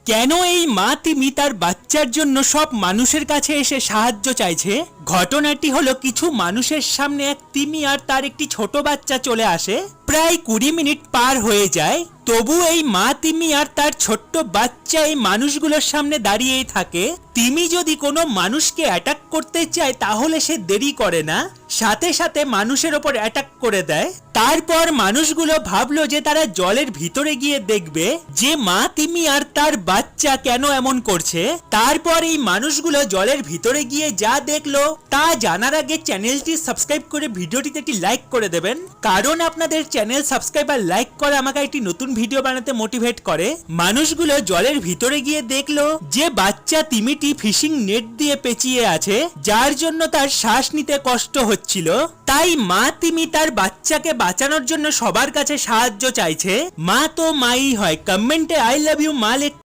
কেন এই মা তিমি তার বাচ্চার জন্য সব মানুষের কাছে এসে সাহায্য চাইছে? ঘটনাটি হলো, কিছু মানুষের সামনে এক তিমি আর তার একটি ছোট বাচ্চা চলে আসে। প্রায় 20 মিনিট পার হয়ে যায়, তবু এই মা তিমি আর তার ছোট্ট বাচ্চা এই মানুষগুলোর সামনে দাঁড়িয়েই থাকে। তিমি যদি কোনো মানুষকে অ্যাটাক করতে চায় তাহলে সে দেরি করে না, সাথে সাথে মানুষের ওপর অ্যাটাক করে দেয়। তারপর মানুষগুলো ভাবলো যে তারা জলের ভিতরে গিয়ে দেখবে যে মা তিমি আর তার বাচ্চা কেন এমন করছে। তারপর এই মানুষগুলো জলের ভিতরে গিয়ে যা দেখলো তা জানার আগে চ্যানেলটি সাবস্ক্রাইব করে ভিডিওটিতে একটি লাইক করে দেবেন, কারণ আপনাদের চ্যানেল সাবস্ক্রাইব আর লাইক করে আমাকে একটি নতুন ভিডিও বানাতে মোটিভেট করে। মানুষগুলো জলের ভিতরে গিয়ে দেখলো যে বাচ্চা তিমিটি ফিশিং নেট দিয়ে পেঁচিয়ে আছে, যার জন্য তার শ্বাস নিতে কষ্ট হচ্ছিল। তাই মা তিমি তার বাচ্চাকে বাঁচানোর জন্য সবার কাছে সাহায্য চাইছে। মা তো মাই হয়। কমেন্টে আই লাভ ইউ মা